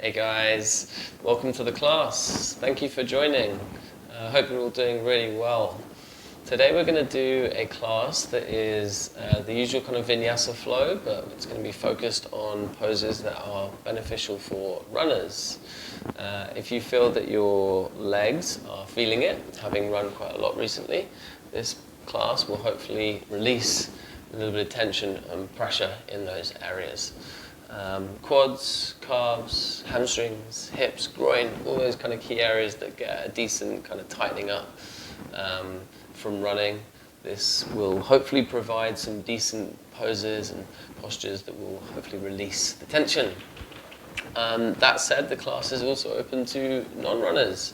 Hey guys, welcome to the class. Thank you for joining. I hope you're all doing really well. Today we're going to do a class that is the usual kind of vinyasa flow, but it's going to be focused on poses that are beneficial for runners. If you feel that your legs are feeling it, having run quite a lot recently, this class will hopefully release a little bit of tension and pressure in those areas. Quads, calves, hamstrings, hips, groin, all those kind of key areas that get a decent kind of tightening up from running. This will hopefully provide some decent poses and postures that will hopefully release the tension. That said, the class is also open to non-runners.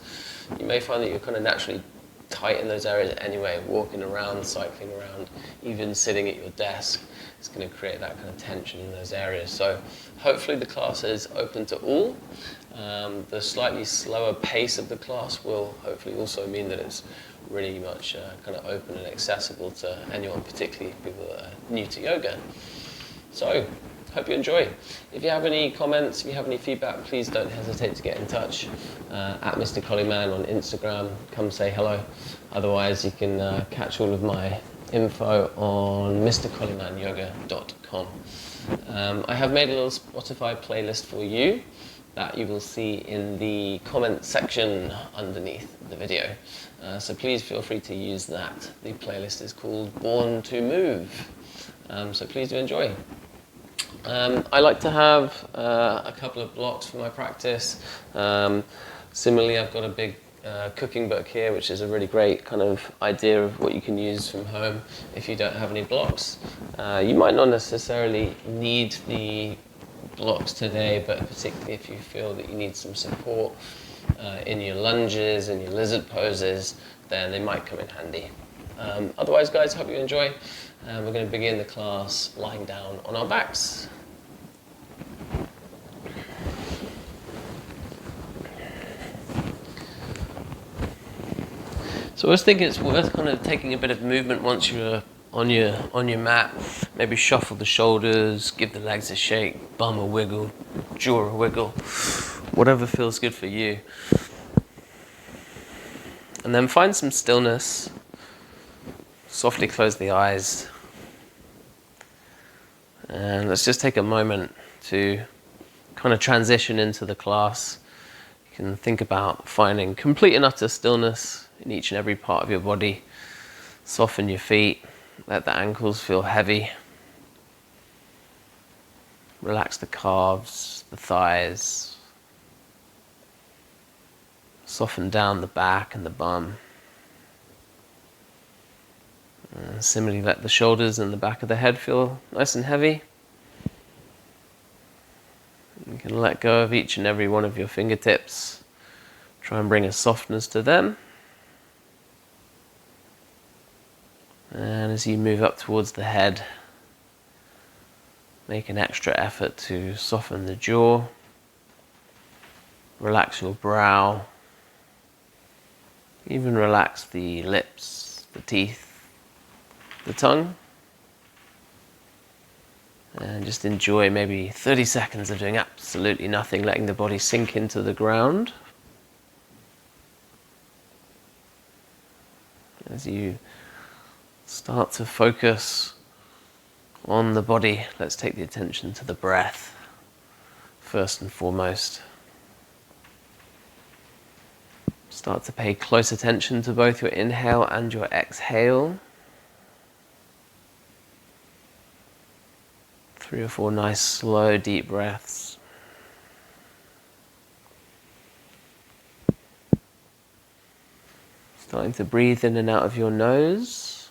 You may find that you're kind of naturally tight in those areas anyway, walking around, cycling around, even sitting at your desk. It's going to create that kind of tension in those areas. So hopefully the class is open to all. The slightly slower pace of the class will hopefully also mean that it's really much kind of open and accessible to anyone, particularly people that are new to yoga. So hope you enjoy. If you have any comments, if you have any feedback, please don't hesitate to get in touch at Mr. Collyman on Instagram. Come say hello. Otherwise, you can catch all of my info on mrcollymanyoga.com. I have made a little Spotify playlist for you that you will see in the comment section underneath the video. So please feel free to use that. The playlist is called Born to Move. So please do enjoy. I like to have a couple of blocks for my practice. Similarly, I've got a big cooking book here, which is a really great kind of idea of what you can use from home if you don't have any blocks. You might not necessarily need the blocks today, but particularly if you feel that you need some support in your lunges and your lizard poses, then they might come in handy. Otherwise, guys, hope you enjoy. We're going to begin the class lying down on our backs. So I was thinking it's worth kind of taking a bit of movement once you're on your mat. Maybe shuffle the shoulders, give the legs a shake, bum a wiggle, jaw a wiggle, whatever feels good for you. And then find some stillness. Softly close the eyes. And let's just take a moment to kind of transition into the class. You can think about finding complete and utter stillness in each and every part of your body. Soften your feet, let the ankles feel heavy. Relax the calves, the thighs. Soften down the back and the bum. And similarly, let the shoulders and the back of the head feel nice and heavy. You can let go of each and every one of your fingertips. Try and bring a softness to them. And as you move up towards the head, make an extra effort to soften the jaw. Relax your brow. Even relax the lips, the teeth, the tongue. And just enjoy maybe 30 seconds of doing absolutely nothing, letting the body sink into the ground. As you start to focus on the body, let's take the attention to the breath first and foremost. Start to pay close attention to both your inhale and your exhale. 3 or 4 nice, slow, deep breaths. Starting to breathe in and out of your nose.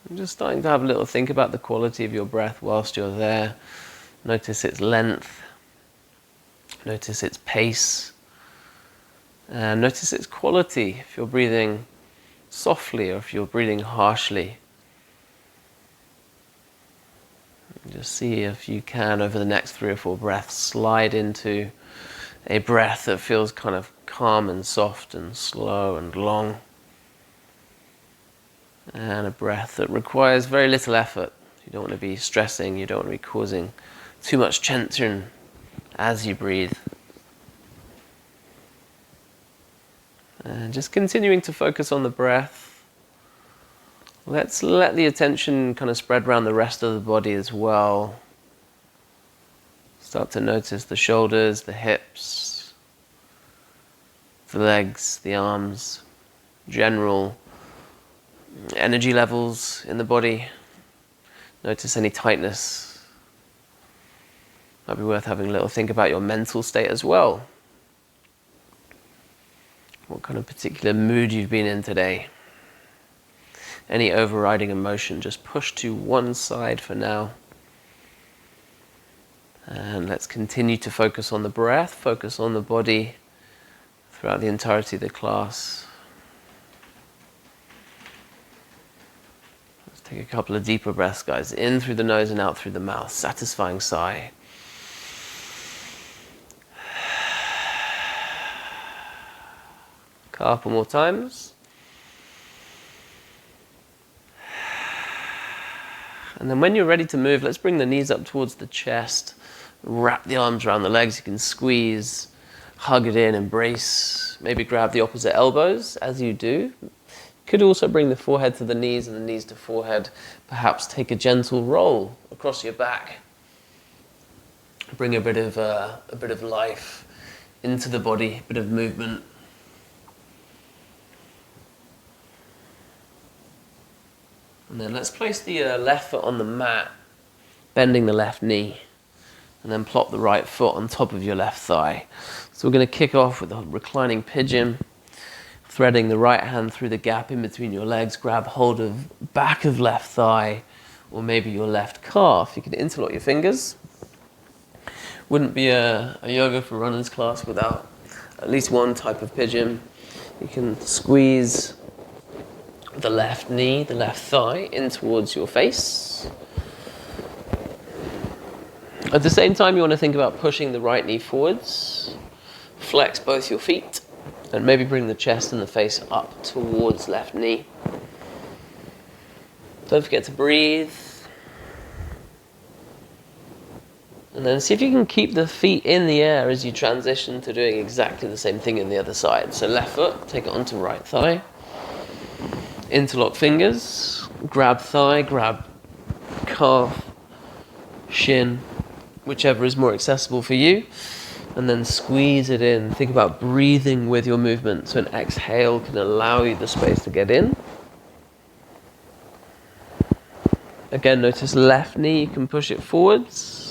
And just starting to have a little think about the quality of your breath whilst you're there. Notice its length. Notice its pace. And notice its quality, if you're breathing softly or if you're breathing harshly. Just see if you can, over the next 3 or 4 breaths, slide into a breath that feels kind of calm and soft and slow and long. And a breath that requires very little effort. You don't want to be stressing, you don't want to be causing too much tension as you breathe. And just continuing to focus on the breath. Let's let the attention kind of spread around the rest of the body as well. Start to notice the shoulders, the hips, the legs, the arms, general energy levels in the body. Notice any tightness. Might be worth having a little think about your mental state as well. What kind of particular mood you've been in today. Any overriding emotion, just push to one side for now. And let's continue to focus on the breath, focus on the body throughout the entirety of the class. Let's take a couple of deeper breaths, guys. In through the nose and out through the mouth. Satisfying sigh. Couple more times. And then when you're ready to move, let's bring the knees up towards the chest. Wrap the arms around the legs. You can squeeze, hug it in, embrace. Maybe grab the opposite elbows as you do. You could also bring the forehead to the knees and the knees to forehead. Perhaps take a gentle roll across your back. Bring a bit of life into the body, a bit of movement. And then let's place the left foot on the mat, bending the left knee, and then plop the right foot on top of your left thigh. So we're going to kick off with a reclining pigeon, threading the right hand through the gap in between your legs, grab hold of back of left thigh, or maybe your left calf. You can interlock your fingers. Wouldn't be a yoga for runners class without at least one type of pigeon. You can squeeze the left knee, the left thigh in towards your face. At the same time, you want to think about pushing the right knee forwards. Flex both your feet and maybe bring the chest and the face up towards left knee. Don't forget to breathe. And then see if you can keep the feet in the air as you transition to doing exactly the same thing in the other side. So left foot, take it onto right thigh. Interlock fingers, grab thigh, grab calf, shin, whichever is more accessible for you, and then squeeze it in. Think about breathing with your movement, so an exhale can allow you the space to get in. Again, notice left knee, you can push it forwards.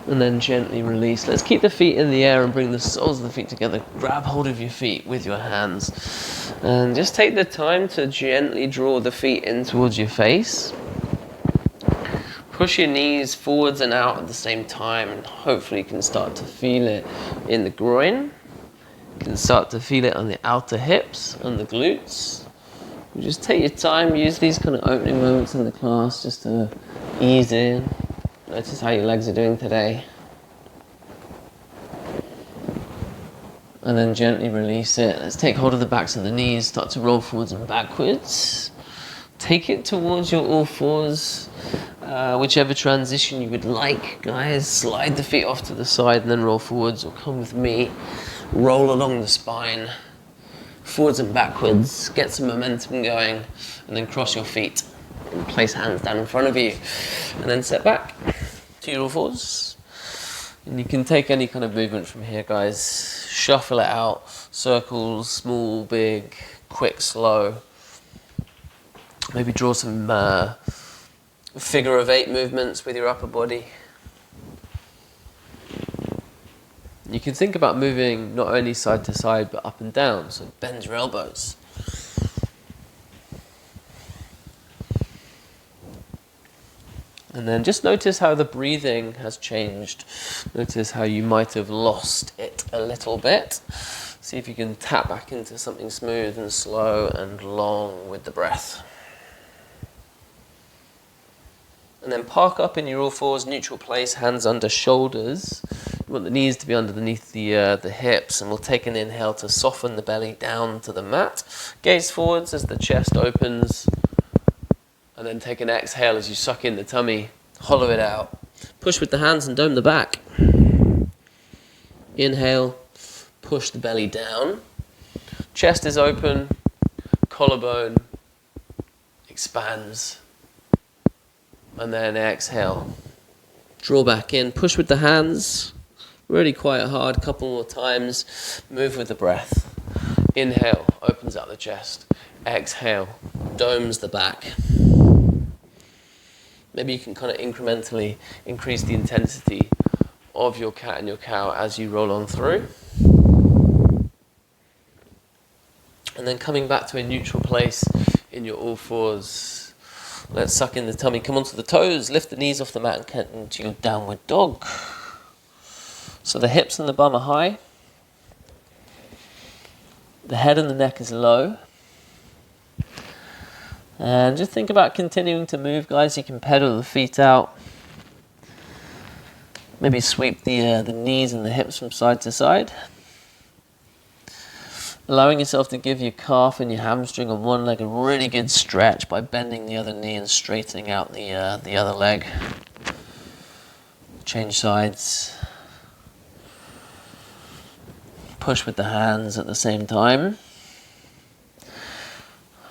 And then gently release. Let's keep the feet in the air and bring the soles of the feet together. Grab hold of your feet with your hands. And just take the time to gently draw the feet in towards your face. Push your knees forwards and out at the same time. And hopefully you can start to feel it in the groin. You can start to feel it on the outer hips and the glutes. You just take your time. Use these kind of opening moments in the class just to ease in. Notice how your legs are doing today. And then gently release it. Let's take hold of the backs of the knees, start to roll forwards and backwards. Take it towards your all fours, whichever transition you would like, guys. Slide the feet off to the side and then roll forwards, or come with me. Roll along the spine, forwards and backwards. Get some momentum going, and then cross your feet. And place hands down in front of you, and then set back to your all fours. And you can take any kind of movement from here, guys. Shuffle it out. Circles, small, big, quick, slow. Maybe draw some figure of 8 movements with your upper body. You can think about moving not only side to side, but up and down. So bend your elbows. And then just notice how the breathing has changed. Notice how you might have lost it a little bit. See if you can tap back into something smooth and slow and long with the breath. And then park up in your all fours, neutral place, hands under shoulders. You want the knees to be underneath the hips, and we'll take an inhale to soften the belly down to the mat. Gaze forwards as the chest opens. And then take an exhale as you suck in the tummy, hollow it out. Push with the hands and dome the back. Inhale, push the belly down. Chest is open, collarbone expands. And then exhale. Draw back in, push with the hands. Really quite hard, couple more times. Move with the breath. Inhale, opens out the chest. Exhale, domes the back. Maybe you can kind of incrementally increase the intensity of your cat and your cow as you roll on through. And then coming back to a neutral place in your all fours. Let's suck in the tummy, come onto the toes, lift the knees off the mat and get into your downward dog. So the hips and the bum are high. The head and the neck is low. And just think about continuing to move, guys. You can pedal the feet out. Maybe sweep the knees and the hips from side to side. Allowing yourself to give your calf and your hamstring on one leg a really good stretch by bending the other knee and straightening out the other leg. Change sides. Push with the hands at the same time.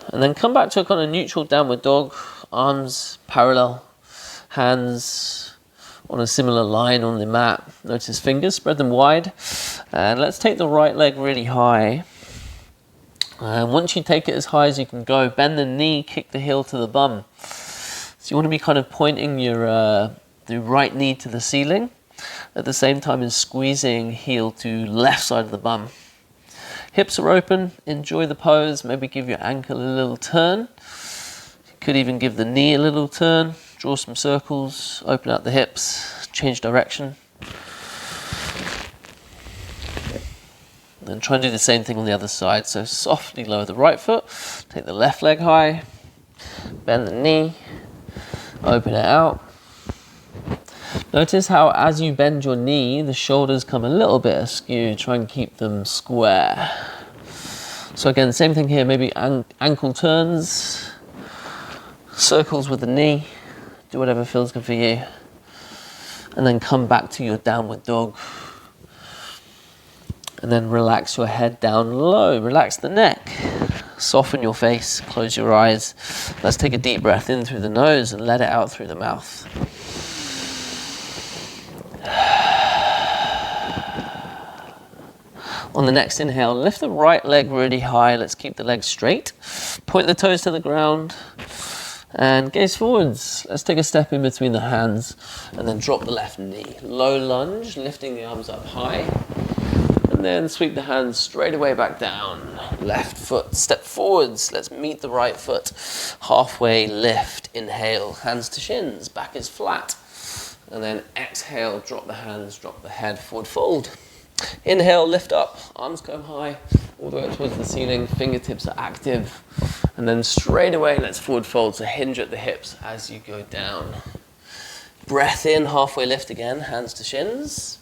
And then come back to a kind of neutral downward dog. Arms parallel. Hands on a similar line on the mat. Notice fingers, spread them wide. And let's take the right leg really high. And once you take it as high as you can go, bend the knee, kick the heel to the bum. So you want to be kind of pointing your the right knee to the ceiling, at the same time as squeezing heel to left side of the bum. Hips are open, enjoy the pose, maybe give your ankle a little turn. You could even give the knee a little turn, draw some circles, open out the hips, change direction. And try and do the same thing on the other side. So softly lower the right foot, take the left leg high, bend the knee, open it out. Notice how as you bend your knee, the shoulders come a little bit askew. Try and keep them square. So again, same thing here, maybe ankle turns, circles with the knee, do whatever feels good for you. And then come back to your downward dog. And then relax your head down low, relax the neck, soften your face, close your eyes. Let's take a deep breath in through the nose and let it out through the mouth. On the next inhale, lift the right leg really high. Let's keep the legs straight. Point the toes to the ground and gaze forwards. Let's take a step in between the hands and then drop the left knee. Low lunge, lifting the arms up high. And then sweep the hands straight away back down. Left foot, step forwards. Let's meet the right foot. Halfway lift, inhale, hands to shins, back is flat. And then exhale, drop the hands, drop the head, forward fold. Inhale, lift up, arms go high, all the way up towards the ceiling, fingertips are active. And then straight away, let's forward fold, so hinge at the hips as you go down. Breath in, halfway lift again, hands to shins.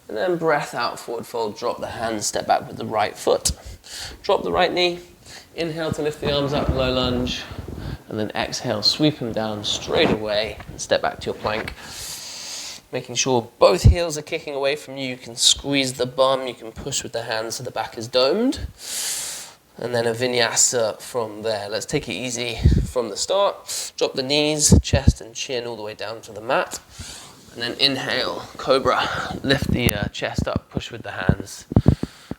And then breath out, forward fold, drop the hands, step back with the right foot. Drop the right knee, inhale to lift the arms up, low lunge. And then exhale, sweep them down straight away and step back to your plank. Making sure both heels are kicking away from you. You can squeeze the bum, you can push with the hands so the back is domed. And then a vinyasa from there. Let's take it easy from the start. Drop the knees, chest and chin all the way down to the mat. And then inhale, cobra. Lift the chest up, push with the hands.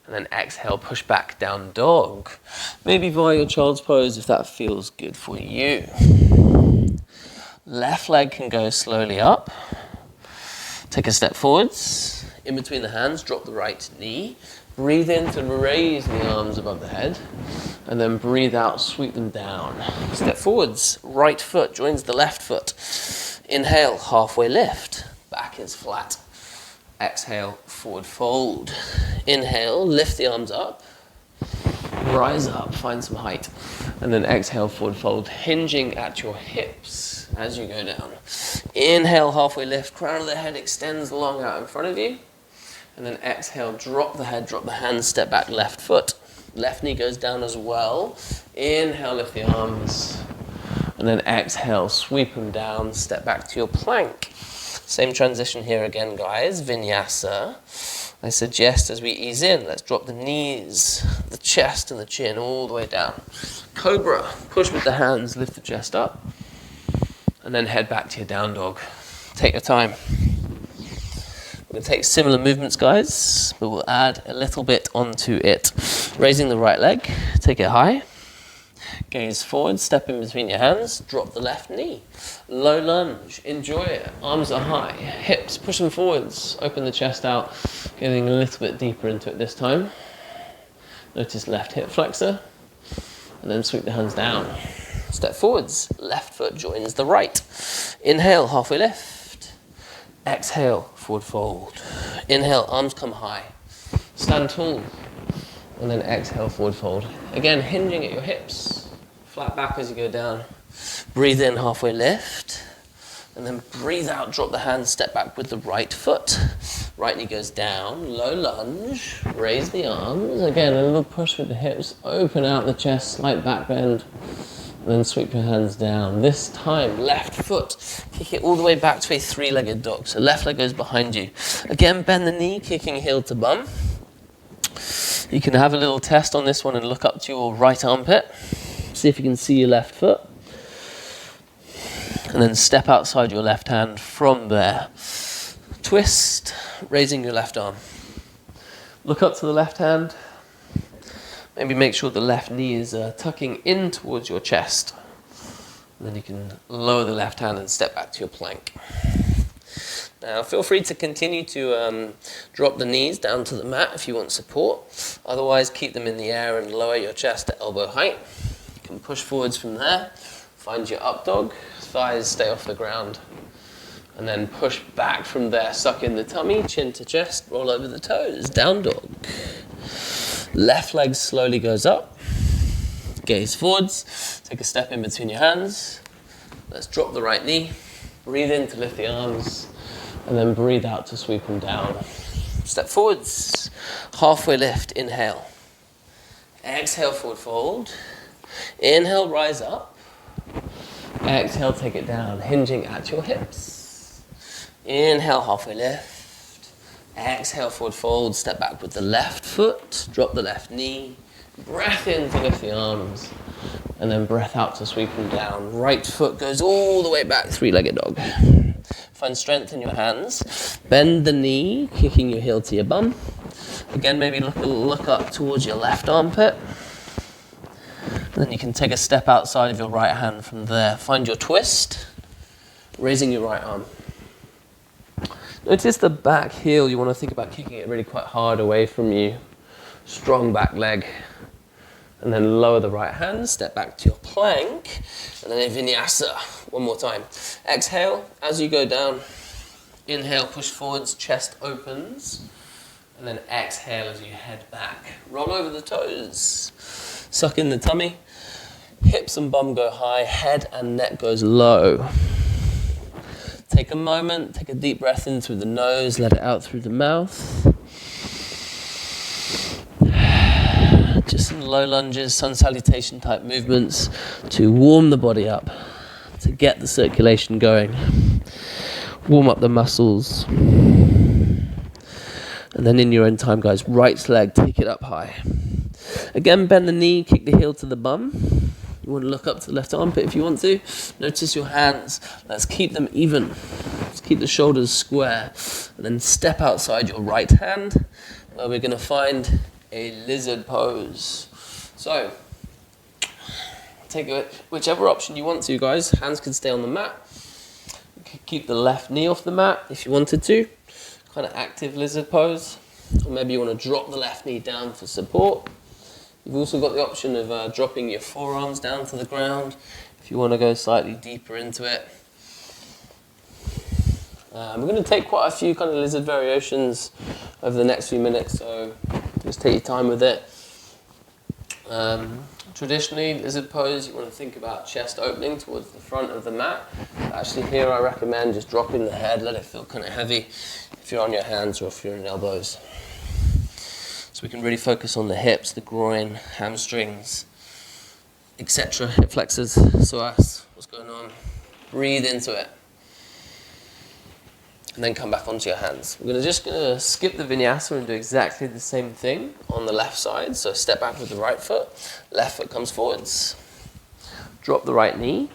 And then exhale, push back, down dog. Maybe via your child's pose if that feels good for you. Left leg can go slowly up. Take a step forwards, in between the hands, drop the right knee. Breathe in to raise the arms above the head. And then breathe out, sweep them down. Step forwards, right foot joins the left foot. Inhale, halfway lift, back is flat. Exhale, forward fold. Inhale, lift the arms up. Rise up, find some height. And then exhale, forward fold, hinging at your hips as you go down. Inhale, halfway lift, crown of the head extends long out in front of you. And then exhale, drop the head, drop the hands, step back, left foot. Left knee goes down as well. Inhale, lift the arms. And then exhale, sweep them down, step back to your plank. Same transition here again, guys, vinyasa. I suggest as we ease in, let's drop the knees, the chest and the chin all the way down. Cobra, push with the hands, lift the chest up, and then head back to your down dog. Take your time. We're going to take similar movements, guys, but we'll add a little bit onto it. Raising the right leg, take it high. Gaze forward, step in between your hands, drop the left knee. Low lunge, enjoy it. Arms are high, hips, push them forwards. Open the chest out, getting a little bit deeper into it this time. Notice left hip flexor, and then sweep the hands down. Step forwards, left foot joins the right. Inhale, halfway lift. Exhale, forward fold. Inhale, arms come high. Stand tall, and then exhale, forward fold. Again, hinging at your hips. Flat back as you go down. Breathe in, halfway lift. And then breathe out, drop the hands, step back with the right foot. Right knee goes down, low lunge. Raise the arms. Again, a little push with the hips. Open out the chest, slight back bend. And then sweep your hands down. This time, left foot. Kick it all the way back to a three-legged dog. So left leg goes behind you. Again, bend the knee, kicking heel to bum. You can have a little test on this one and look up to your right armpit. See if you can see your left foot. And then step outside your left hand from there. Twist, raising your left arm. Look up to the left hand. Maybe make sure the left knee is tucking in towards your chest. And then you can lower the left hand and step back to your plank. Now feel free to continue to drop the knees down to the mat if you want support. Otherwise keep them in the air and lower your chest to elbow height. You can push forwards from there. Find your up dog. Thighs stay off the ground. And then push back from there. Suck in the tummy, chin to chest, roll over the toes. Down dog. Left leg slowly goes up. Gaze forwards. Take a step in between your hands. Let's drop the right knee. Breathe in to lift the arms. And then breathe out to sweep them down. Step forwards. Halfway lift. Inhale. Exhale, forward fold. Inhale, rise up. Exhale, take it down, hinging at your hips. Inhale, halfway lift. Exhale, forward fold. Step back with the left foot. Drop the left knee. Breath in to lift the arms. And then breath out to sweep them down. Right foot goes all the way back, three-legged dog. Find strength in your hands. Bend the knee, kicking your heel to your bum. Again, maybe look up towards your left armpit. Then you can take a step outside of your right hand from there. Find your twist, raising your right arm. Notice the back heel. You want to think about kicking it really quite hard away from you. Strong back leg. And then lower the right hand, step back to your plank, and then a vinyasa. One more time. Exhale as you go down. Inhale, push forwards, chest opens. And then exhale as you head back. Roll over the toes. Suck in the tummy. Hips and bum go high, head and neck goes low. Take a moment, take a deep breath in through the nose, let it out through the mouth. Just some low lunges, sun salutation type movements to warm the body up, to get the circulation going. Warm up the muscles. And then in your own time, guys, right leg, take it up high. Again, bend the knee, kick the heel to the bum. You want to look up to the left armpit if you want to. Notice your hands. Let's keep them even. Let's keep the shoulders square. And then step outside your right hand, where we're going to find a lizard pose. So, take whichever option you want to, guys. Hands can stay on the mat. You can keep the left knee off the mat if you wanted to. Kind of active lizard pose. Or maybe you want to drop the left knee down for support. You've also got the option of dropping your forearms down to the ground if you want to go slightly deeper into it. We're going to take quite a few kind of lizard variations over the next few minutes, so just take your time with it. Traditionally, lizard pose, you want to think about chest opening towards the front of the mat. Actually here I recommend just dropping the head, let it feel kind of heavy if you're on your hands or if you're in elbows. So we can really focus on the hips, the groin, hamstrings, etc. Hip flexors, psoas, what's going on. Breathe into it. and then come back onto your hands. We're just gonna skip the vinyasa and do exactly the same thing on the left side. So step back with the right foot, left foot comes forwards. Drop the right knee.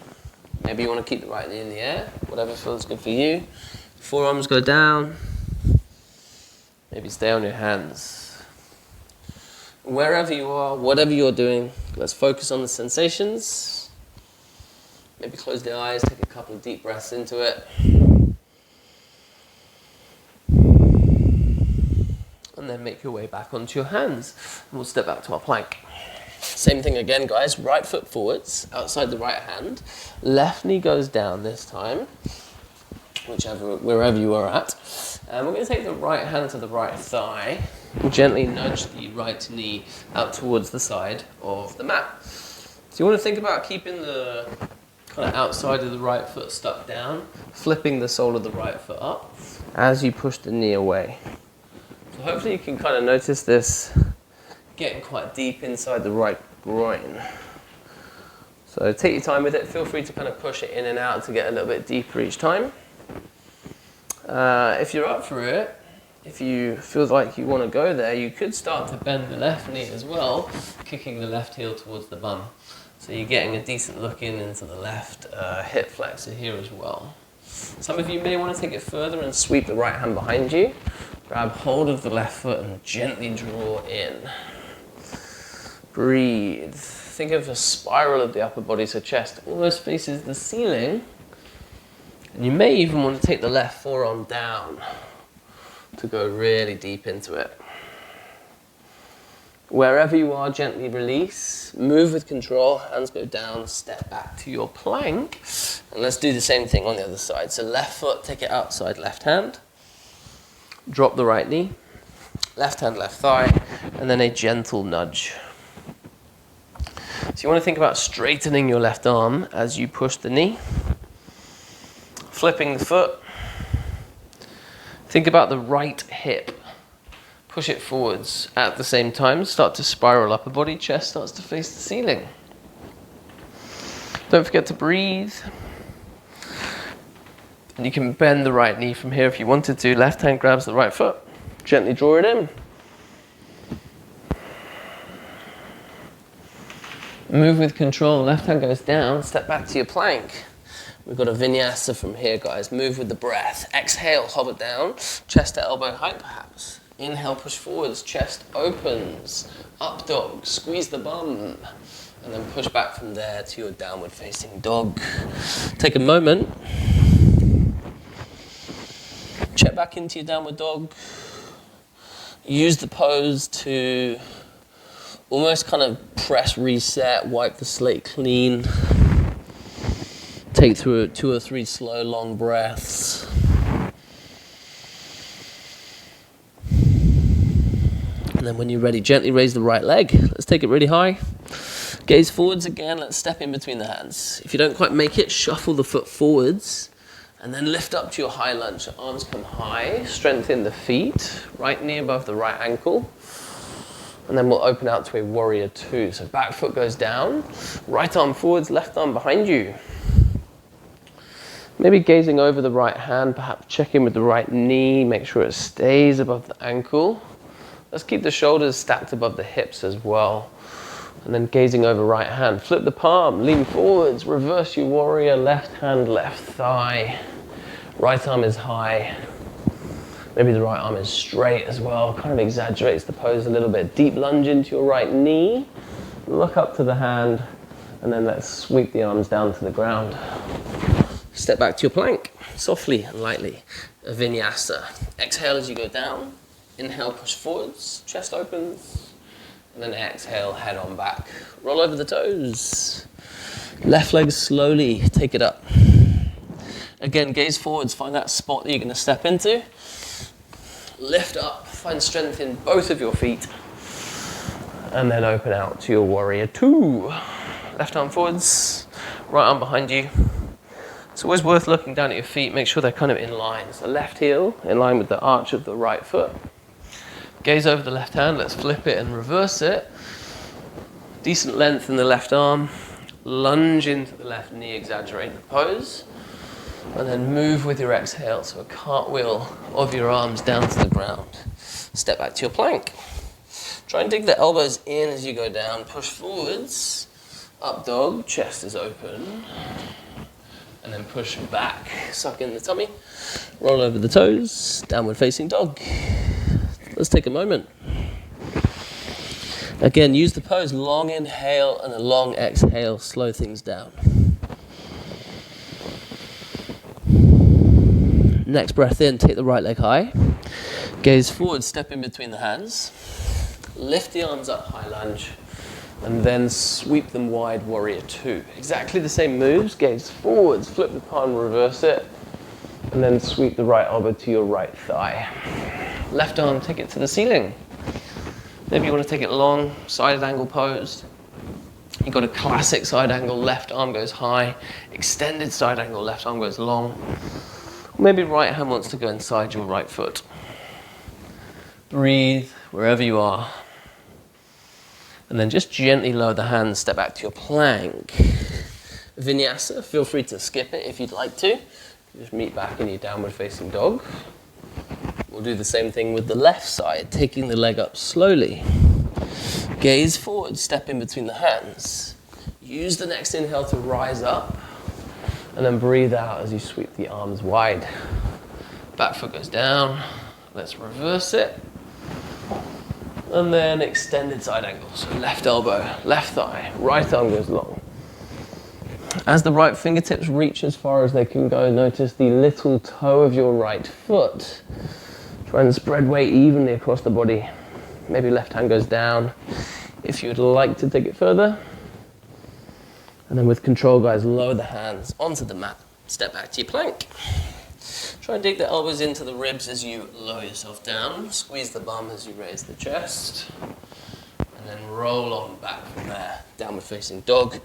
Maybe you want to keep the right knee in the air, whatever feels good for you. Forearms go down. Maybe stay on your hands. Wherever you are, whatever you're doing, let's focus on the sensations. Maybe close the eyes, take a couple of deep breaths into it. And then make your way back onto your hands. And we'll step back to our plank. Same thing again, guys. Right foot forwards, outside the right hand. Left knee goes down this time, wherever you are at. And we're going to take the right hand to the right thigh and gently nudge the right knee out towards the side of the mat. So you want to think about keeping the kind of outside of the right foot stuck down, flipping the sole of the right foot up as you push the knee away. So hopefully you can kind of notice this getting quite deep inside the right groin. So take your time with it. Feel free to kind of push it in and out to get a little bit deeper each time. If you're up for it, if you feel like you want to go there, you could start to bend the left knee as well, kicking the left heel towards the bum. So you're getting a decent look into the left hip flexor here as well. Some of you may want to take it further and sweep the right hand behind you. Grab hold of the left foot and gently draw in. Breathe. Think of a spiral of the upper body, so chest almost faces the ceiling. And you may even want to take the left forearm down to go really deep into it. Wherever you are, gently release. Move with control. Hands go down. Step back to your plank. And let's do the same thing on the other side. So left foot, take it outside left hand. Drop the right knee. Left hand, left thigh. And then a gentle nudge. So you want to think about straightening your left arm as you push the knee. Flipping the foot. Think about the right hip. Push it forwards at the same time. Start to spiral upper body. Chest starts to face the ceiling. Don't forget to breathe. And you can bend the right knee from here if you wanted to. Left hand grabs the right foot. Gently draw it in. Move with control. Left hand goes down. Step back to your plank. We've got a vinyasa from here, guys. Move with the breath. Exhale, hover down. Chest to elbow height, perhaps. Inhale, push forwards. Chest opens. Up dog. Squeeze the bum. And then push back from there to your downward facing dog. Take a moment. Check back into your downward dog. Use the pose to almost kind of press reset, wipe the slate clean. Take through 2 or 3 slow, long breaths. And then when you're ready, gently raise the right leg. Let's take it really high. Gaze forwards again. Let's step in between the hands. If you don't quite make it, shuffle the foot forwards. And then lift up to your high lunge. Your arms come high. Strengthen the feet. Right knee above the right ankle. And then we'll open out to a warrior 2. So back foot goes down. Right arm forwards, left arm behind you. Maybe gazing over the right hand, perhaps check in with the right knee. Make sure it stays above the ankle. Let's keep the shoulders stacked above the hips as well. And then gazing over right hand. Flip the palm, lean forwards, reverse your warrior. Left hand, left thigh. Right arm is high. Maybe the right arm is straight as well, kind of exaggerates the pose a little bit. Deep lunge into your right knee, look up to the hand, and then let's sweep the arms down to the ground. Step back to your plank, softly and lightly, a vinyasa. Exhale as you go down, inhale, push forwards, chest opens, and then exhale, head on back. Roll over the toes, left leg slowly, take it up. Again, gaze forwards, find that spot that you're going to step into. Lift up, find strength in both of your feet. And then open out to your warrior 2. Left arm forwards, right arm behind you. It's always worth looking down at your feet, make sure they're kind of in line. So left heel in line with the arch of the right foot. Gaze over the left hand, let's flip it and reverse it. Decent length in the left arm. Lunge into the left knee, exaggerate the pose. And then move with your exhale, so a cartwheel of your arms down to the ground. Step back to your plank. Try and dig the elbows in as you go down. Push forwards. Up dog, chest is open. And then push back. Suck in the tummy. Roll over the toes. Downward facing dog. Let's take a moment. Again, use the pose. Long inhale and a long exhale. Slow things down. Next breath in, take the right leg high. Gaze forward, step in between the hands. Lift the arms up, high lunge. And then sweep them wide, warrior two. Exactly the same moves. Gaze forwards, flip the palm, reverse it. And then sweep the right elbow to your right thigh. Left arm, take it to the ceiling. Maybe you want to take it long, side angle pose. You've got a classic side angle, left arm goes high. Extended side angle, left arm goes long. Maybe right hand wants to go inside your right foot. Breathe wherever you are. And then just gently lower the hands, step back to your plank. Vinyasa, feel free to skip it if you'd like to. Just meet back in your downward facing dog. We'll do the same thing with the left side, taking the leg up slowly. Gaze forward, step in between the hands. Use the next inhale to rise up. And then breathe out as you sweep the arms wide. Back foot goes down. Let's reverse it. And then extended side angle. So left elbow, left thigh, right arm goes long. As the right fingertips reach as far as they can go, notice the little toe of your right foot. Try and spread weight evenly across the body. Maybe left hand goes down. If you'd like to take it further. And then with control, guys, lower the hands onto the mat. Step back to your plank. Try and dig the elbows into the ribs as you lower yourself down. Squeeze the bum as you raise the chest. And then roll on back from there. Downward facing dog.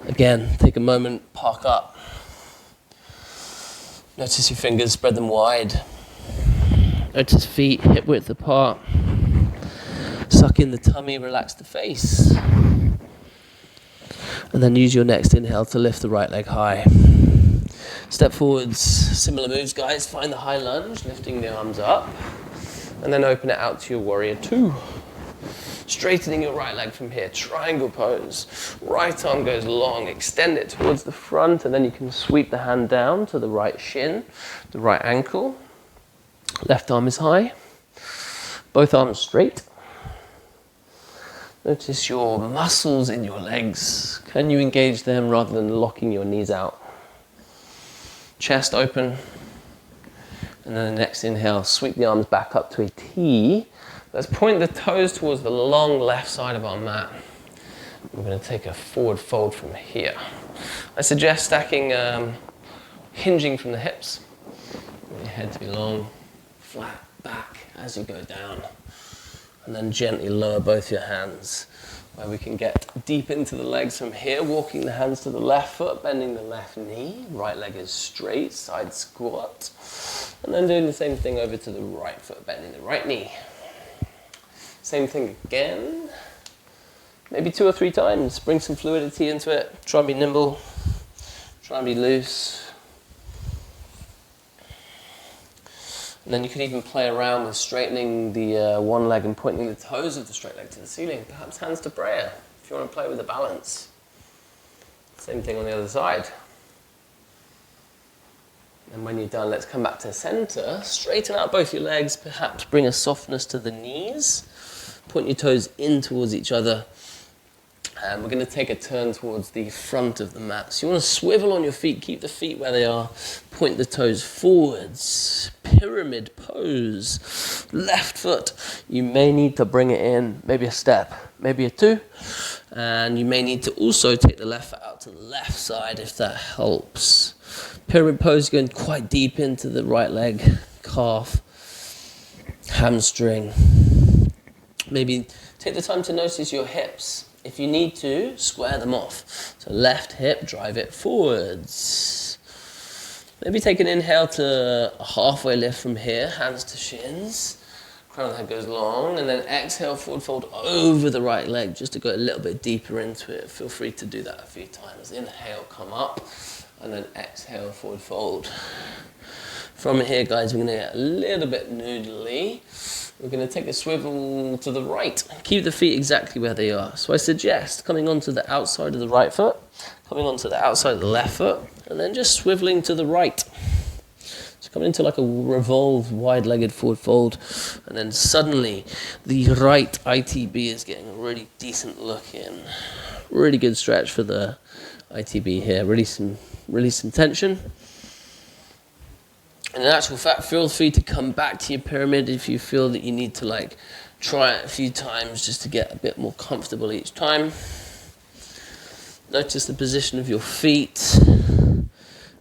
Again, take a moment, park up. Notice your fingers, spread them wide. Notice feet hip width apart. Suck in the tummy, relax the face. And then use your next inhale to lift the right leg high. Step forwards, similar moves, guys. Find the high lunge, lifting the arms up. And then open it out to your warrior two. Straightening your right leg from here, triangle pose. Right arm goes long, extend it towards the front, and then you can sweep the hand down to the right shin, the right ankle. Left arm is high. Both arms straight. Notice your muscles in your legs. Can you engage them rather than locking your knees out? Chest open. And then the next inhale, sweep the arms back up to a T. Let's point the toes towards the long left side of our mat. We're going to take a forward fold from here. I suggest stacking, hinging from the hips. Want your head to be long, flat back as you go down. And then gently lower both your hands, where we can get deep into the legs from here, walking the hands to the left foot, bending the left knee, right leg is straight, side squat. And then doing the same thing over to the right foot, bending the right knee. Same thing again, maybe 2 or 3 times. Bring some fluidity into it, try and be nimble, try and be loose. And then you could even play around with straightening the one leg and pointing the toes of the straight leg to the ceiling. Perhaps hands to prayer, if you want to play with the balance. Same thing on the other side. And when you're done, let's come back to center. Straighten out both your legs, perhaps bring a softness to the knees. Point your toes in towards each other. And we're going to take a turn towards the front of the mat. So you want to swivel on your feet, keep the feet where they are, point the toes forwards, pyramid pose. Left foot, you may need to bring it in, maybe a step, maybe a 2. And you may need to also take the left foot out to the left side if that helps. Pyramid pose, going quite deep into the right leg, calf, hamstring. Maybe take the time to notice your hips. If you need to, square them off. So left hip, drive it forwards. Maybe take an inhale to a halfway lift from here, hands to shins. Crown of the head goes long, and then exhale, forward fold over the right leg, just to go a little bit deeper into it. Feel free to do that a few times. Inhale, come up. and then exhale, forward fold. From here, guys, we're going to get a little bit noodly. We're going to take a swivel to the right. Keep the feet exactly where they are. So I suggest coming onto the outside of the right foot, coming onto the outside of the left foot, and then just swiveling to the right. So coming into like a revolved, wide-legged forward fold, and then suddenly the right ITB is getting a really decent look in. Really good stretch for the ITB here. Release some tension. And in actual fact, feel free to come back to your pyramid if you feel that you need to like try it a few times just to get a bit more comfortable each time. Notice the position of your feet.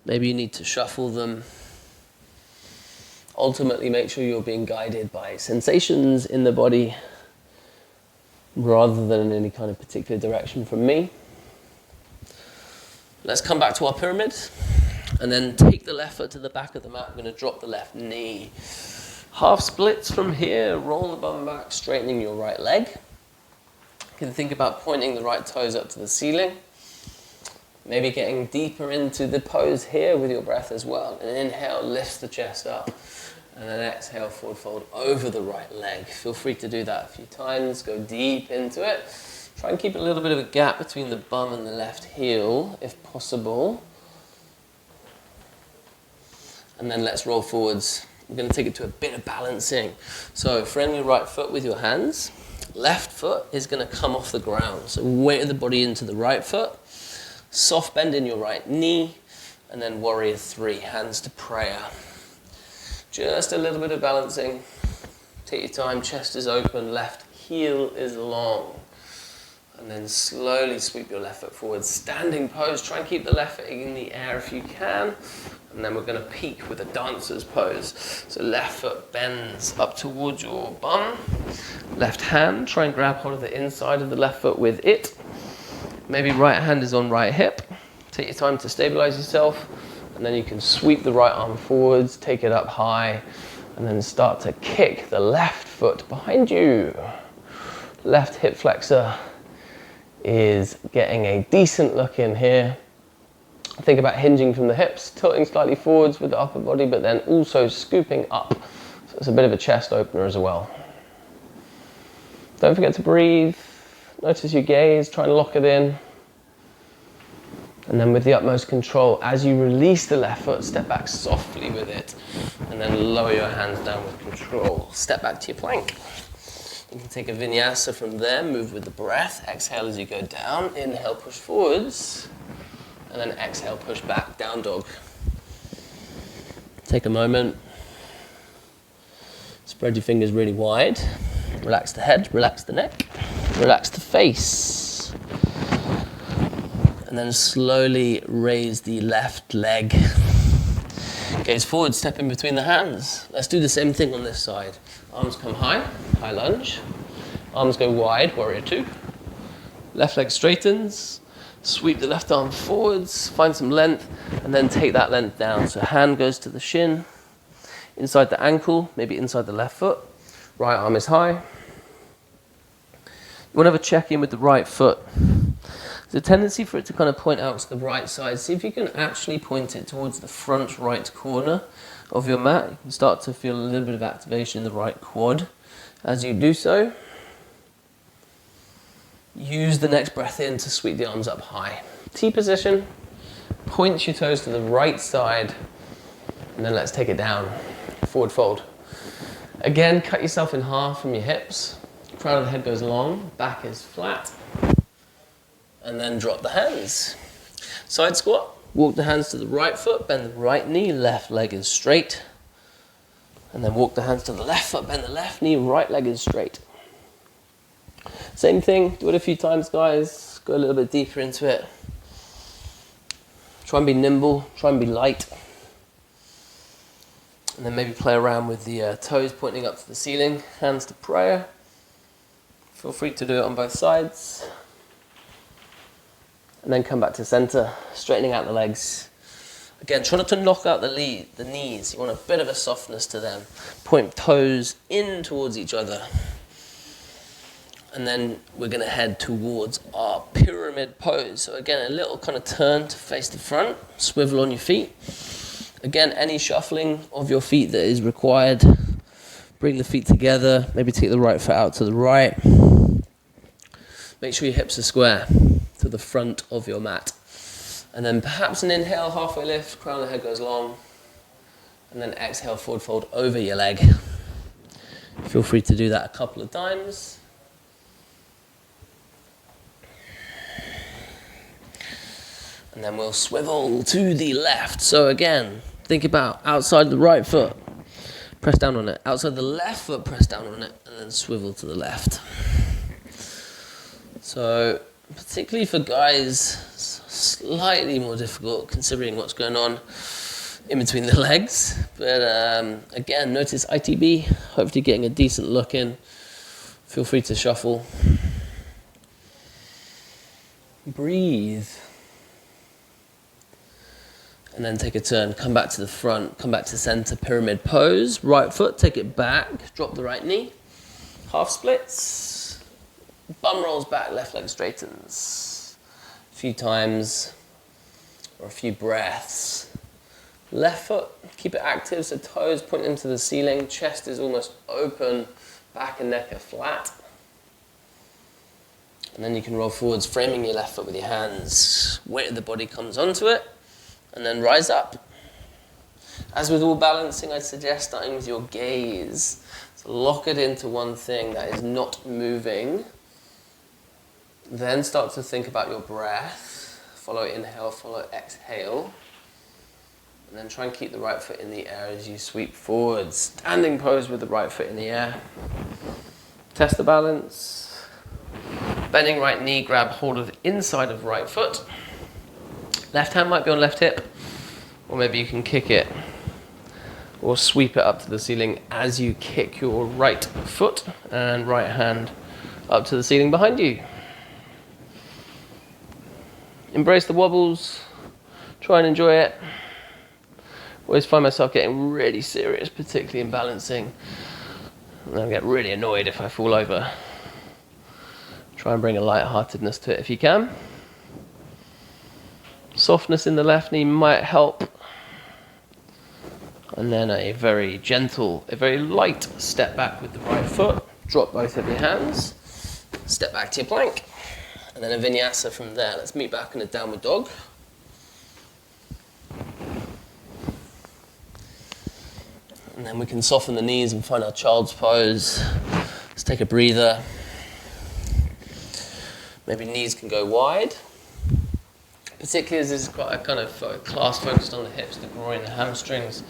Maybe you need to shuffle them. Ultimately, make sure you're being guided by sensations in the body rather than in any kind of particular direction from me. Let's come back to our pyramid. And then take the left foot to the back of the mat. We're going to drop the left knee. Half splits from here. Roll the bum back, straightening your right leg. You can think about pointing the right toes up to the ceiling. Maybe getting deeper into the pose here with your breath as well. And inhale, lifts the chest up. And then exhale, forward fold over the right leg. Feel free to do that a few times. Go deep into it. Try and keep a little bit of a gap between the bum and the left heel, if possible. And then let's roll forwards. We're going to take it to a bit of balancing. So frame your right foot with your hands. Left foot is going to come off the ground. So weight of the body into the right foot. Soft bend in your right knee. And then warrior three, hands to prayer. Just a little bit of balancing. Take your time, chest is open, left heel is long. And then slowly sweep your left foot forward. Standing pose, try and keep the left foot in the air if you can. And then we're going to peak with a dancer's pose. So left foot bends up towards your bum. Left hand, try and grab hold of the inside of the left foot with it. Maybe right hand is on right hip. Take your time to stabilize yourself. And then you can sweep the right arm forwards, take it up high, and then start to kick the left foot behind you. Left hip flexor is getting a decent look in here. Think about hinging from the hips, tilting slightly forwards with the upper body, but then also scooping up. So it's a bit of a chest opener as well. Don't forget to breathe. Notice your gaze, try and lock it in. And then with the utmost control, as you release the left foot, step back softly with it. And then lower your hands down with control. Step back to your plank. You can take a vinyasa from there, move with the breath. Exhale as you go down. Inhale, push forwards. And then exhale, push back, down dog. Take a moment. Spread your fingers really wide. Relax the head, relax the neck, relax the face. And then slowly raise the left leg. Gaze forward, step in between the hands. Let's do the same thing on this side. Arms come high, high lunge. Arms go wide, warrior two. Left leg straightens. Sweep the left arm forwards, find some length, and then take that length down. So hand goes to the shin, inside the ankle, maybe inside the left foot. Right arm is high. You want to have a check-in with the right foot. There's a tendency for it to kind of point out to the right side. See if you can actually point it towards the front right corner of your mat. You can start to feel a little bit of activation in the right quad as you do so. Use the next breath in to sweep the arms up high. T position, point your toes to the right side, and then let's take it down. Forward fold. Again, cut yourself in half from your hips. Crown of the head goes long, back is flat. And then drop the hands. Side squat, walk the hands to the right foot, bend the right knee, left leg is straight. And then walk the hands to the left foot, bend the left knee, right leg is straight. Same thing, do it a few times, guys. Go a little bit deeper into it. Try and be nimble, try and be light. And then maybe play around with the toes pointing up to the ceiling, hands to prayer. Feel free to do it on both sides. And then come back to center, straightening out the legs. Again, try not to knock out the knees. You want a bit of a softness to them. Point toes in towards each other. And then we're going to head towards our pyramid pose. So again, a little kind of turn to face the front, swivel on your feet. Again, any shuffling of your feet that is required, bring the feet together, maybe take the right foot out to the right. Make sure your hips are square to the front of your mat. And then perhaps an inhale, halfway lift, crown of the head goes long. And then exhale, forward fold over your leg. Feel free to do that a couple of times. And then we'll swivel to the left. So again, think about outside the right foot, press down on it. Outside the left foot, press down on it, and then swivel to the left. So particularly for guys, slightly more difficult considering what's going on in between the legs. But again, notice ITB, hopefully getting a decent look in. Feel free to shuffle. Breathe. And then take a turn, come back to the front, come back to center, pyramid pose. Right foot, take it back, drop the right knee. Half splits. Bum rolls back, left leg straightens. A few times, or a few breaths. Left foot, keep it active, so toes point into the ceiling, chest is almost open, back and neck are flat. And then you can roll forwards, framing your left foot with your hands. Weight of the body comes onto it. And then rise up. As with all balancing, I'd suggest starting with your gaze. So lock it into one thing that is not moving. Then start to think about your breath. Follow inhale, follow exhale. And then try and keep the right foot in the air as you sweep forward. Standing pose with the right foot in the air. Test the balance. Bending right knee, grab hold of the inside of right foot. Left hand might be on left hip, or maybe you can kick it or sweep it up to the ceiling as you kick your right foot and right hand up to the ceiling behind you. Embrace the wobbles, try and enjoy it. Always find myself getting really serious, particularly in balancing. And I get really annoyed if I fall over. Try and bring a lightheartedness to it if you can. Softness in the left knee might help. And then a very gentle, a very light step back with the right foot. Drop both of your hands. Step back to your plank. And then a vinyasa from there. Let's meet back in a downward dog. And then we can soften the knees and find our child's pose. Let's take a breather. Maybe knees can go wide. Particularly as this is quite a kind of class focused on the hips, the groin, the hamstrings.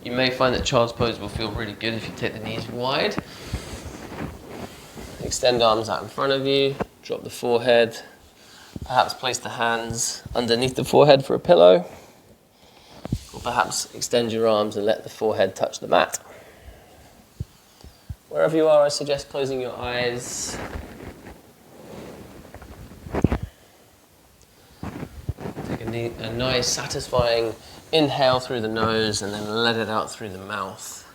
You may find that child's pose will feel really good if you take the knees wide. Extend arms out in front of you, drop the forehead. Perhaps place the hands underneath the forehead for a pillow. Or perhaps extend your arms and let the forehead touch the mat. Wherever you are, I suggest closing your eyes. A nice, satisfying inhale through the nose and then let it out through the mouth.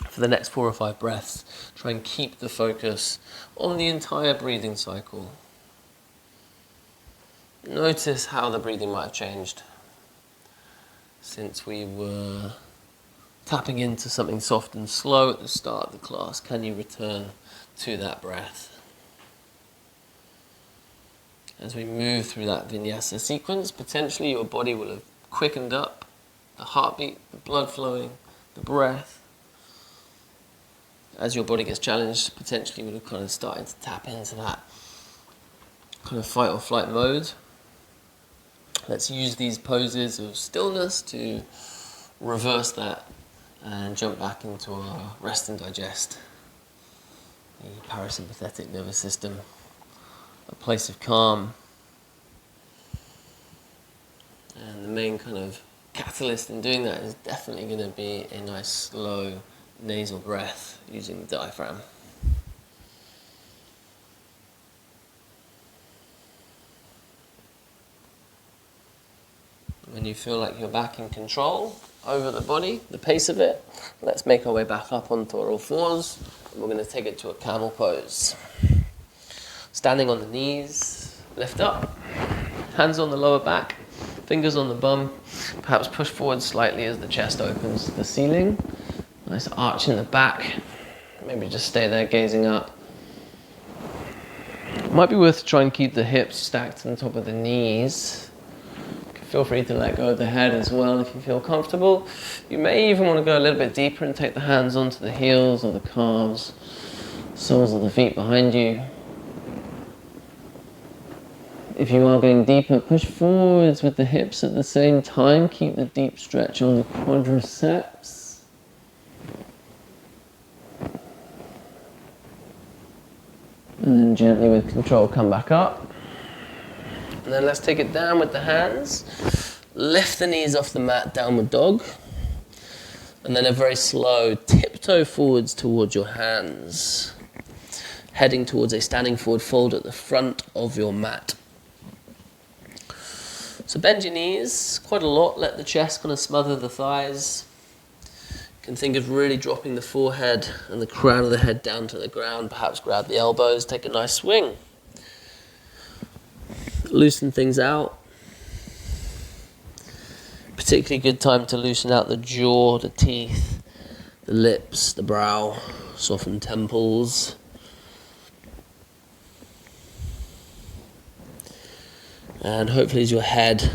For the next 4 or 5 breaths, try and keep the focus on the entire breathing cycle. Notice how the breathing might have changed since we were tapping into something soft and slow at the start of the class. Can you return to that breath? As we move through that vinyasa sequence, potentially your body will have quickened up, the heartbeat, the blood flowing, the breath. As your body gets challenged, potentially you would have kind of started to tap into that kind of fight or flight mode. Let's use these poses of stillness to reverse that and jump back into our rest and digest. The parasympathetic nervous system, a place of calm. And the main kind of catalyst in doing that is definitely going to be a nice slow nasal breath using the diaphragm. When you feel like you're back in control over the body, the pace of it, let's make our way back up onto our all fours. And we're going to take it to a camel pose. Standing on the knees, lift up, hands on the lower back, fingers on the bum, perhaps push forward slightly as the chest opens to the ceiling. Nice arch in the back, maybe just stay there gazing up. It might be worth trying to keep the hips stacked on top of the knees. Feel free to let go of the head as well if you feel comfortable. You may even want to go a little bit deeper and take the hands onto the heels or the calves, soles of the feet behind you. If you are going deeper, push forwards with the hips at the same time. Keep the deep stretch on the quadriceps. And then gently with control come back up. And then let's take it down with the hands. Lift the knees off the mat, downward dog. And then a very slow tiptoe forwards towards your hands, heading towards a standing forward fold at the front of your mat. So bend your knees quite a lot, let the chest kind of smother the thighs. You can think of really dropping the forehead and the crown of the head down to the ground, perhaps grab the elbows, take a nice swing. Loosen things out. Particularly good time to loosen out the jaw, the teeth, the lips, the brow, soften temples. And hopefully as your head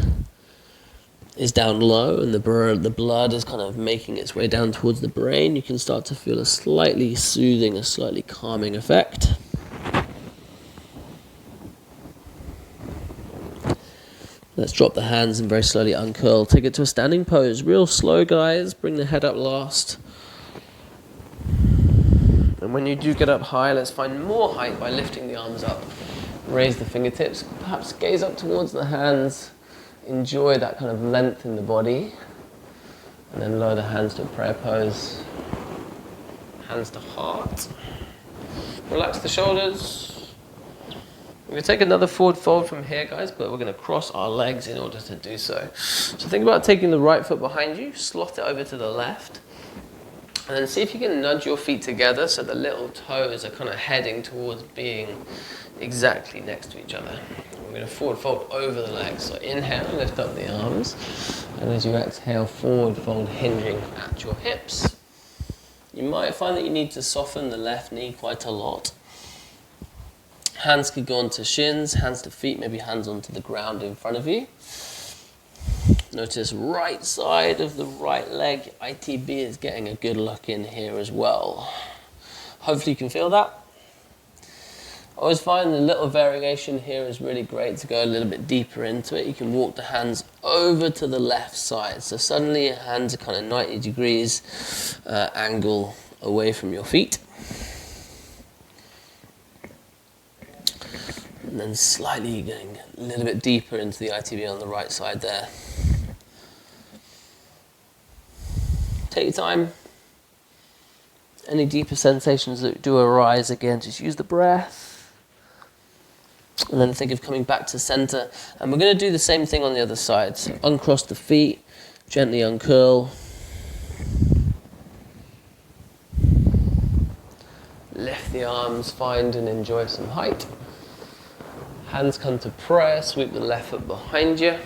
is down low and the blood is kind of making its way down towards the brain, you can start to feel a slightly soothing, a slightly calming effect. Let's drop the hands and very slowly uncurl. Take it to a standing pose. Real slow, guys. Bring the head up last. And when you do get up high, let's find more height by lifting the arms up. Raise the fingertips. Perhaps gaze up towards the hands. Enjoy that kind of length in the body. And then lower the hands to a prayer pose. Hands to heart. Relax the shoulders. We're going to take another forward fold from here, guys, but we're going to cross our legs in order to do so. So think about taking the right foot behind you, slot it over to the left, and then see if you can nudge your feet together so the little toes are kind of heading towards being exactly next to each other. We're going to forward fold over the legs. So inhale, lift up the arms, and as you exhale, forward fold hinging at your hips. You might find that you need to soften the left knee quite a lot. Hands could go onto shins, hands to feet, maybe hands onto the ground in front of you. Notice right side of the right leg, ITB is getting a good look in here as well. Hopefully you can feel that. I always find the little variation here is really great to go a little bit deeper into it. You can walk the hands over to the left side. So suddenly your hands are kind of 90 degrees angle away from your feet. And then slightly going a little bit deeper into the ITB on the right side there. Take your time. Any deeper sensations that do arise, again, just use the breath. And then think of coming back to center. And we're going to do the same thing on the other side. So uncross the feet, gently uncurl. Lift the arms, find and enjoy some height. Hands come to prayer, sweep the left foot behind you.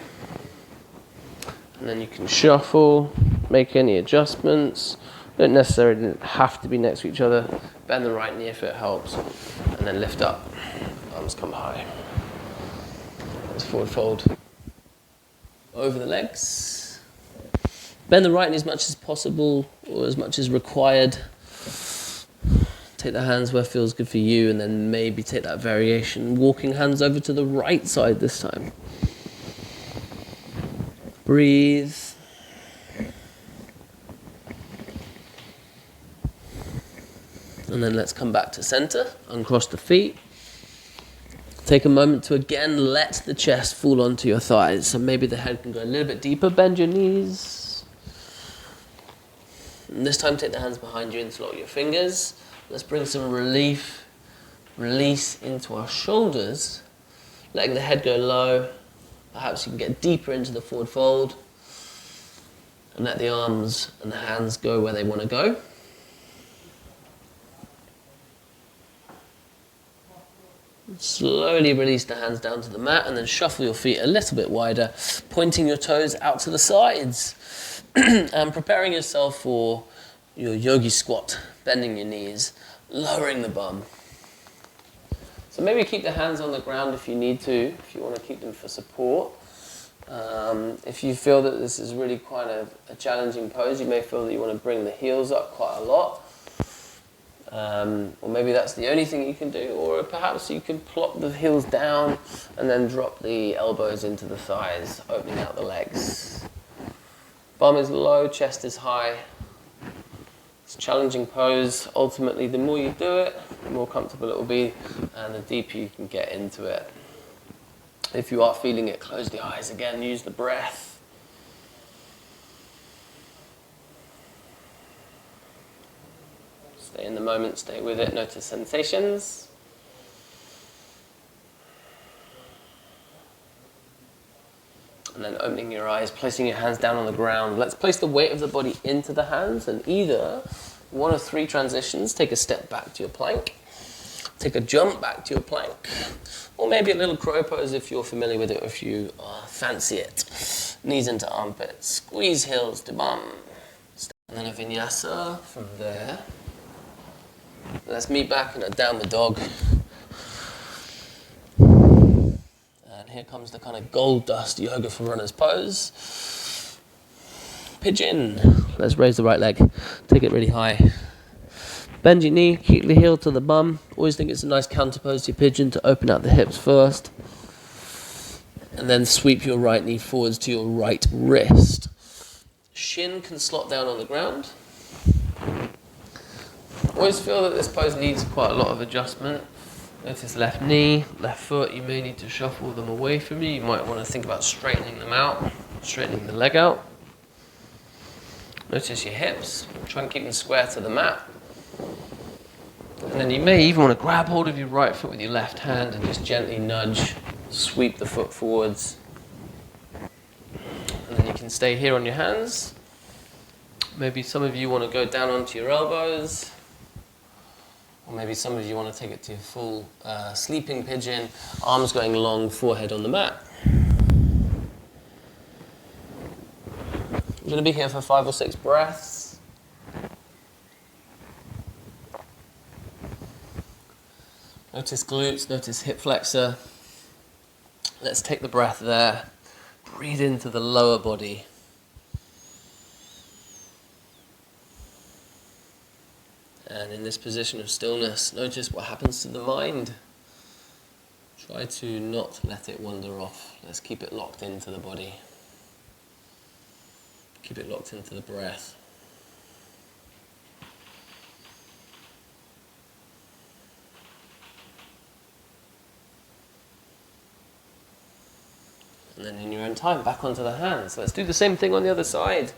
And then you can shuffle, make any adjustments. Don't necessarily have to be next to each other. Bend the right knee if it helps. And then lift up. Arms come high. Let's forward fold over the legs. Bend the right knee as much as possible or as much as required. Take the hands where it feels good for you, and then maybe take that variation. Walking hands over to the right side this time. Breathe. And then let's come back to center. Uncross the feet. Take a moment to again let the chest fall onto your thighs. So maybe the head can go a little bit deeper. Bend your knees. And this time take the hands behind you and slot your fingers. Let's bring some release into our shoulders, letting the head go low. Perhaps you can get deeper into the forward fold. And let the arms and the hands go where they want to go. Slowly release the hands down to the mat and then shuffle your feet a little bit wider, pointing your toes out to the sides and preparing yourself for your yogi squat, bending your knees, lowering the bum. So maybe keep the hands on the ground if you need to, if you want to keep them for support. If you feel that this is really quite a challenging pose, you may feel that you want to bring the heels up quite a lot. Or maybe that's the only thing you can do, or perhaps you can plop the heels down and then drop the elbows into the thighs, opening out the legs. Bum is low, chest is high. It's a challenging pose. Ultimately, the more you do it, the more comfortable it will be, and the deeper you can get into it. If you are feeling it, close the eyes again, use the breath. Stay in the moment, stay with it, notice sensations. And then opening your eyes, placing your hands down on the ground. Let's place the weight of the body into the hands, and either one of three transitions. Take a step back to your plank, take a jump back to your plank, or maybe a little crow pose if you're familiar with it, if you fancy it. Knees into armpits, squeeze heels to bum. And then a vinyasa from there. Let's meet back in a downward dog. And here comes the kind of gold dust yoga for runners pose. Pigeon. Let's raise the right leg. Take it really high. Bend your knee, keep the heel to the bum. Always think it's a nice counter pose to your pigeon to open out the hips first. And then sweep your right knee forwards to your right wrist. Shin can slot down on the ground. Always feel that this pose needs quite a lot of adjustment. Notice left knee, left foot, you may need to shuffle them away from you. You might want to think about straightening them out, straightening the leg out. Notice your hips, try and keep them square to the mat. And then you may even want to grab hold of your right foot with your left hand and just gently nudge, sweep the foot forwards. And then you can stay here on your hands. Maybe some of you want to go down onto your elbows. Or maybe some of you want to take it to your full sleeping pigeon, arms going long, forehead on the mat. I'm going to be here for 5 or 6 breaths. Notice glutes, notice hip flexor. Let's take the breath there. Breathe into the lower body. And in this position of stillness, notice what happens to the mind. Try to not let it wander off. Let's keep it locked into the body. Keep it locked into the breath. And then in your own time, back onto the hands. Let's do the same thing on the other side.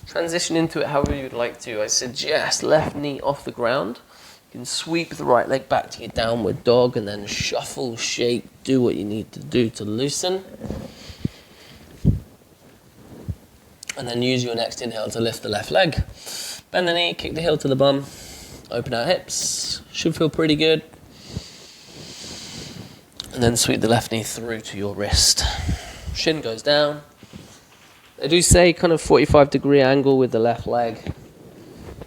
Transition into it however you'd like to. I suggest left knee off the ground. You can sweep the right leg back to your downward dog and then shuffle, shake, do what you need to do to loosen. And then use your next inhale to lift the left leg. Bend the knee, kick the heel to the bum. Open out hips. Should feel pretty good. And then sweep the left knee through to your wrist. Shin goes down. They do say kind of 45-degree angle with the left leg.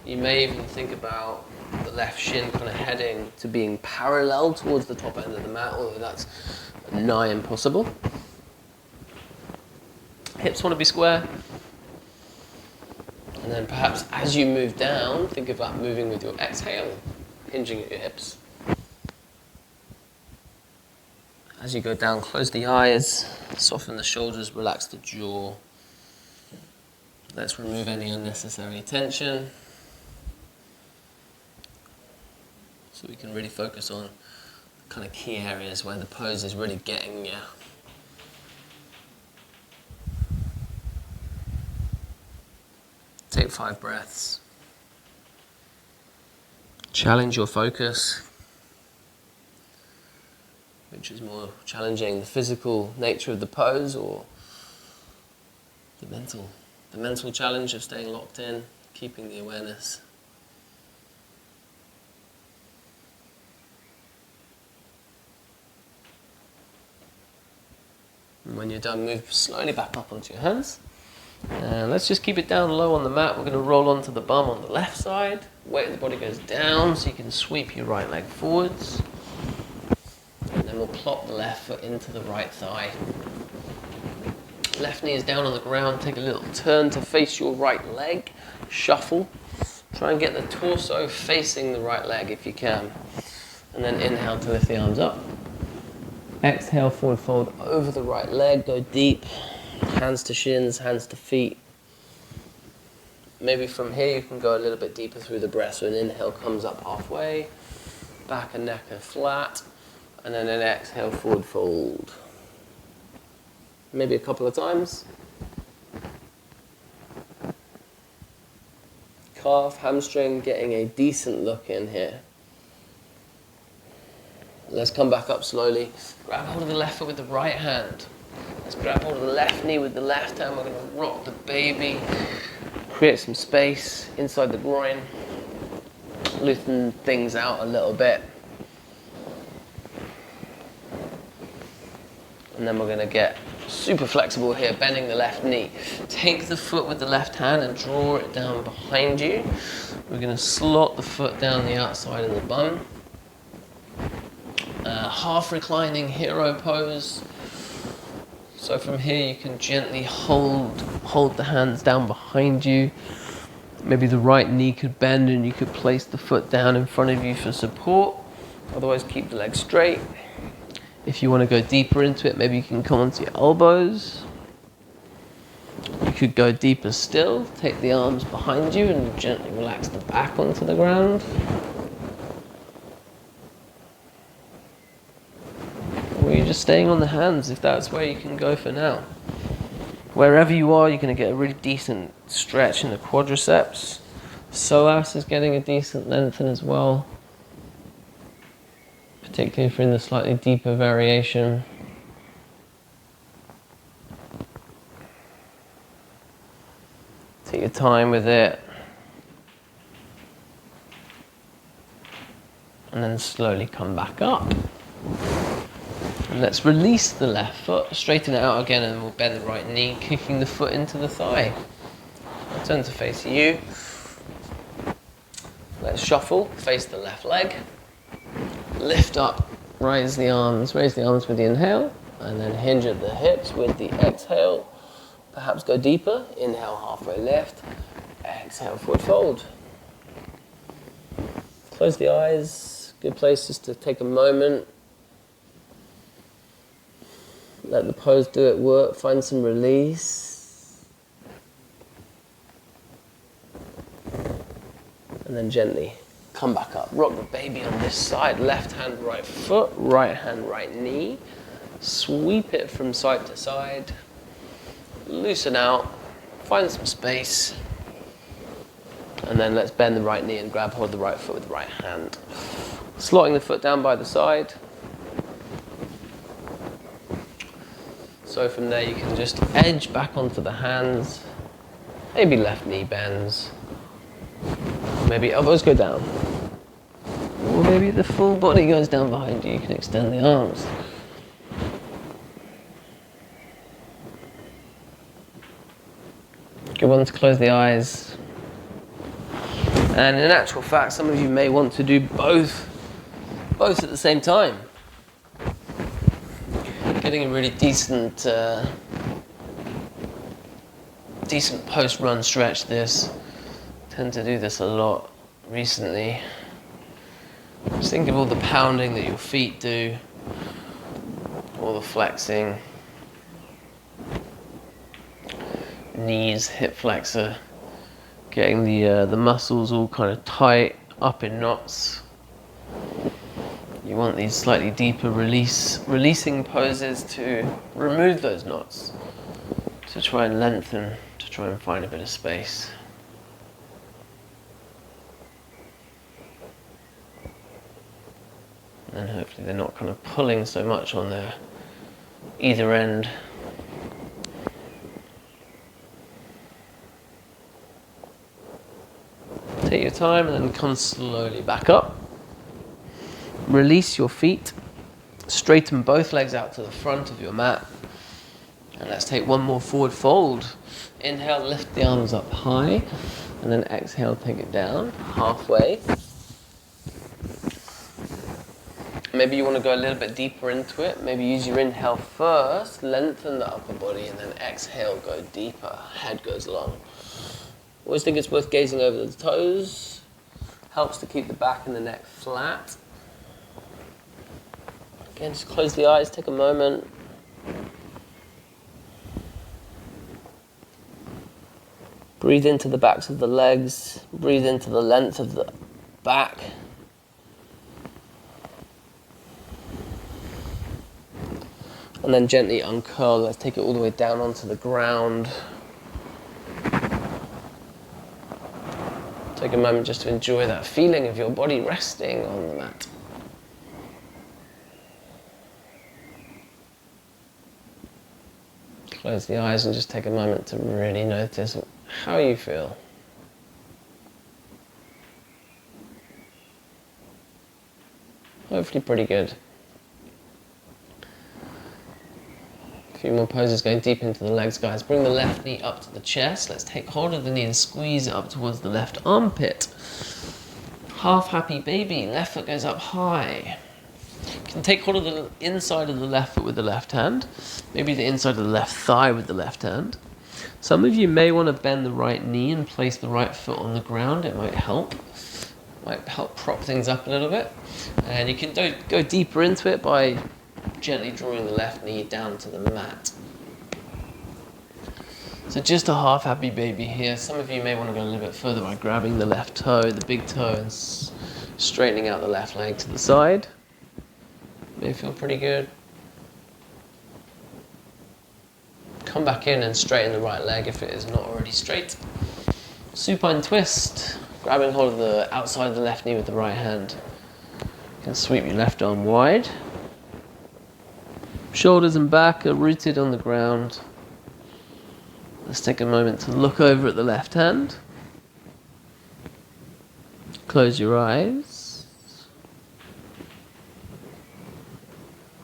You may even think about the left shin kind of heading to being parallel towards the top end of the mat, although that's nigh impossible. Hips want to be square. And then perhaps as you move down, think about moving with your exhale, hinging at your hips. As you go down, close the eyes, soften the shoulders, relax the jaw. Let's remove any unnecessary tension. So we can really focus on kind of key areas where the pose is really getting you. Take 5 breaths. Challenge your focus. Which is more challenging, the physical nature of the pose or the mental The mental challenge of staying locked in, keeping the awareness. And when you're done, move slowly back up onto your hands. And let's just keep it down low on the mat. We're going to roll onto the bum on the left side. Weight of the body goes down so you can sweep your right leg forwards. And then we'll plop the left foot into the right thigh. Left knee is down on the ground. Take a little turn to face your right leg. Shuffle. Try and get the torso facing the right leg if you can. And then inhale to lift the arms up. Exhale, forward fold over the right leg. Go deep. Hands to shins, hands to feet. Maybe from here you can go a little bit deeper through the breath. So an inhale comes up halfway. Back and neck are flat. And then an exhale, forward fold. Maybe a couple of times. Calf, hamstring, getting a decent look in here. Let's come back up slowly. Grab hold of the left foot with the right hand. Let's grab hold of the left knee with the left hand. We're going to rock the baby. Create some space inside the groin. Loosen things out a little bit. And then we're going to get super flexible here, bending the left knee. Take the foot with the left hand and draw it down behind you. We're going to slot the foot down the outside of the bum. Half reclining hero pose. So from here you can gently hold the hands down behind you. Maybe the right knee could bend and you could place the foot down in front of you for support. Otherwise keep the legs straight. If you want to go deeper into it, maybe you can come onto your elbows. You could go deeper still. Take the arms behind you and gently relax the back onto the ground. Or you're just staying on the hands if that's where you can go for now. Wherever you are, you're going to get a really decent stretch in the quadriceps. Psoas is getting a decent lengthen as well. Particularly if you're in the slightly deeper variation. Take your time with it. And then slowly come back up. And let's release the left foot, straighten it out again, and we'll bend the right knee, kicking the foot into the thigh. I'll turn to face you. Let's shuffle, face the left leg. Lift up, raise the arms with the inhale, and then hinge at the hips with the exhale. Perhaps go deeper, inhale halfway lift, exhale forward fold. Close the eyes, good place just to take a moment. Let the pose do it work, find some release. And then gently come back up. Rock the baby on this side. Left hand, right foot. Right hand, right knee. Sweep it from side to side. Loosen out. Find some space. And then let's bend the right knee and grab hold of the right foot with the right hand. Slotting the foot down by the side. So from there you can just edge back onto the hands. Maybe left knee bends. Maybe elbows go down. Or maybe the full body goes down behind you. You can extend the arms. Good one to close the eyes. And in actual fact, some of you may want to do both at the same time. Getting a really decent post-run stretch this. Tend to do this a lot recently. Just think of all the pounding that your feet do, all the flexing, knees, hip flexor, getting the muscles all kind of tight, up in knots. You want these slightly deeper releasing poses to remove those knots, to try and lengthen, to try and find a bit of space. And hopefully they're not kind of pulling so much on their either end. Take your time and then come slowly back up. Release your feet. Straighten both legs out to the front of your mat. And let's take one more forward fold. Inhale, lift the arms up high. And then exhale, take it down halfway. Maybe you want to go a little bit deeper into it. Maybe use your inhale first, lengthen the upper body, and then exhale, go deeper. Head goes long. Always think it's worth gazing over the toes. Helps to keep the back and the neck flat. Again, just close the eyes, take a moment. Breathe into the backs of the legs. Breathe into the length of the back. And then gently uncurl. Let's take it all the way down onto the ground. Take a moment just to enjoy that feeling of your body resting on the mat. Close the eyes and just take a moment to really notice how you feel. Hopefully pretty good. A few more poses going deep into the legs, guys. Bring the left knee up to the chest. Let's take hold of the knee and squeeze it up towards the left armpit. Half happy baby. Left foot goes up high. You can take hold of the inside of the left foot with the left hand. Maybe the inside of the left thigh with the left hand. Some of you may want to bend the right knee and place the right foot on the ground. It might help. Might help prop things up a little bit. And you can go deeper into it by gently drawing the left knee down to the mat. So just a half happy baby here. Some of you may want to go a little bit further by grabbing the left toe, the big toe, and straightening out the left leg to the side. May feel pretty good. Come back in and straighten the right leg if it is not already straight. Supine twist. Grabbing hold of the outside of the left knee with the right hand. You can sweep your left arm wide. Shoulders and back are rooted on the ground. Let's take a moment to look over at the left hand. Close your eyes.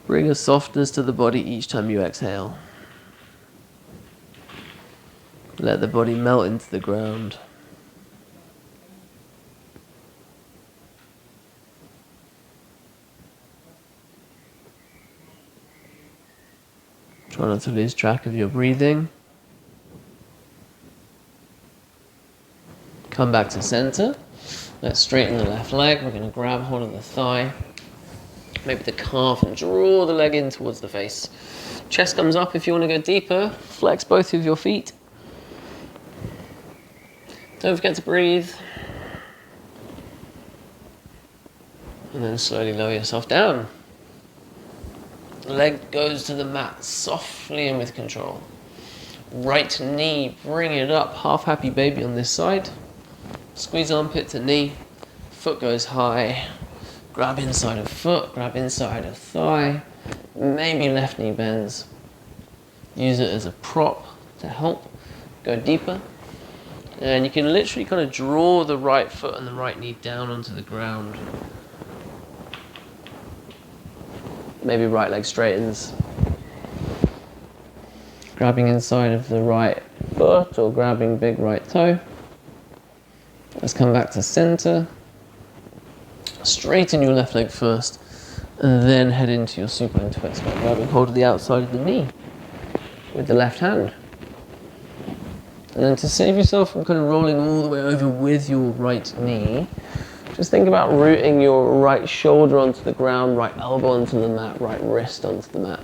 Bring a softness to the body each time you exhale. Let the body melt into the ground. Try not to lose track of your breathing. Come back to center. Let's straighten the left leg. We're going to grab hold of the thigh, maybe the calf, and draw the leg in towards the face. Chest comes up if you want to go deeper. Flex both of your feet. Don't forget to breathe. And then slowly lower yourself down. Leg goes to the mat softly and with control. Right knee, bring it up. Half happy baby on this side. Squeeze armpit to knee. Foot goes high. Grab inside of foot, grab inside of thigh. Maybe left knee bends. Use it as a prop to help go deeper. And you can literally kind of draw the right foot and the right knee down onto the ground. Maybe right leg straightens. Grabbing inside of the right foot or grabbing big right toe. Let's come back to center. Straighten your left leg first and then head into your supine twist by grabbing hold of the outside of the knee with the left hand. And then to save yourself from kind of rolling all the way over with your right knee, just think about rooting your right shoulder onto the ground, right elbow onto the mat, right wrist onto the mat.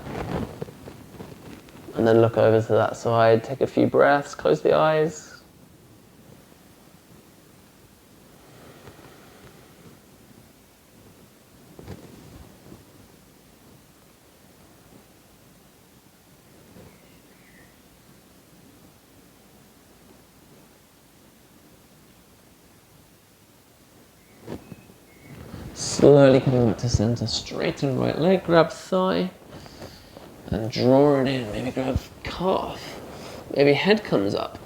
And then look over to that side, take a few breaths, close the eyes. Slowly coming back to center, straighten right leg, grab thigh, and draw it in. Maybe grab calf. Maybe head comes up.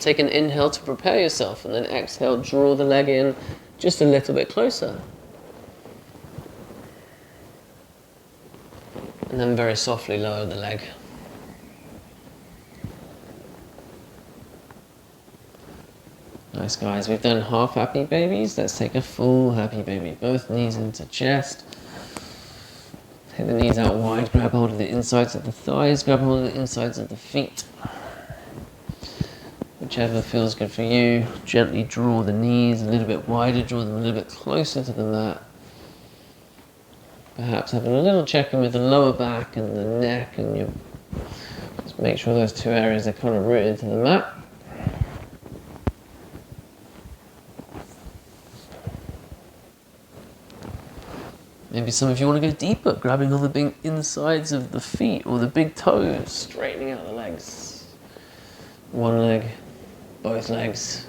Take an inhale to prepare yourself, and then exhale, draw the leg in just a little bit closer. And then very softly lower the leg. Nice, guys. We've done half happy babies. Let's take a full happy baby. Both knees into chest. Take the knees out wide. Grab hold of the insides of the thighs. Grab hold of the insides of the feet. Whichever feels good for you. Gently draw the knees a little bit wider. Draw them a little bit closer to the mat. Perhaps having a little check-in with the lower back and the neck, and you just make sure those two areas are kind of rooted to the mat. Maybe some of you want to go deeper, grabbing all the big insides of the feet or the big toes, straightening out the legs. One leg, both legs.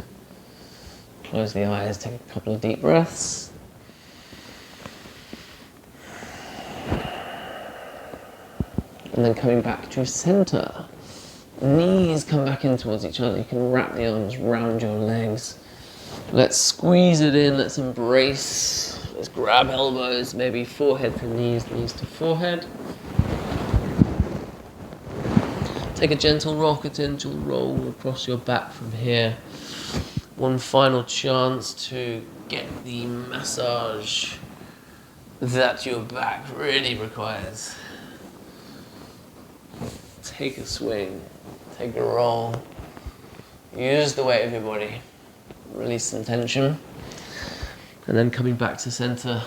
Close the eyes, take a couple of deep breaths. And then coming back to center. Knees come back in towards each other. You can wrap the arms round your legs. Let's squeeze it in, let's embrace. Let's grab elbows, maybe forehead to knees, knees to forehead. Take a gentle rock, a gentle roll across your back from here. One final chance to get the massage that your back really requires. Take a swing, take a roll. Use the weight of your body. Release some tension. And then coming back to center,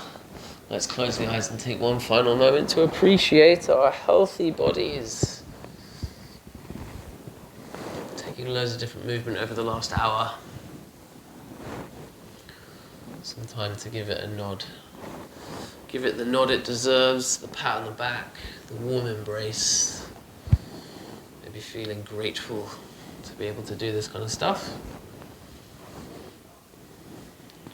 let's close the eyes and take one final moment to appreciate our healthy bodies. Taking loads of different movement over the last hour. Some time to give it a nod. Give it the nod it deserves, the pat on the back, the warm embrace. Maybe feeling grateful to be able to do this kind of stuff.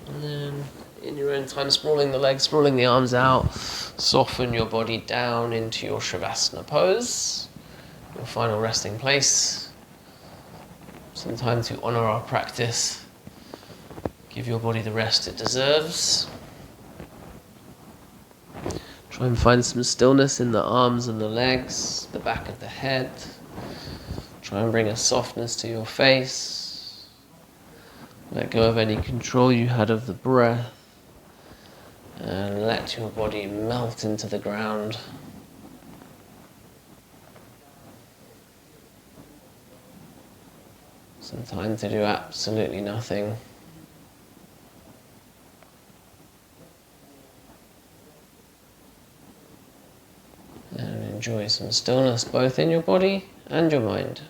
And then, in your own time, sprawling the legs, sprawling the arms out, soften your body down into your Shavasana pose, your final resting place. Some time to honor our practice. Give your body the rest it deserves. Try and find some stillness in the arms and the legs, the back of the head. Try and bring a softness to your face. Let go of any control you had of the breath, and let your body melt into the ground. Some time to do absolutely nothing. And enjoy some stillness both in your body and your mind.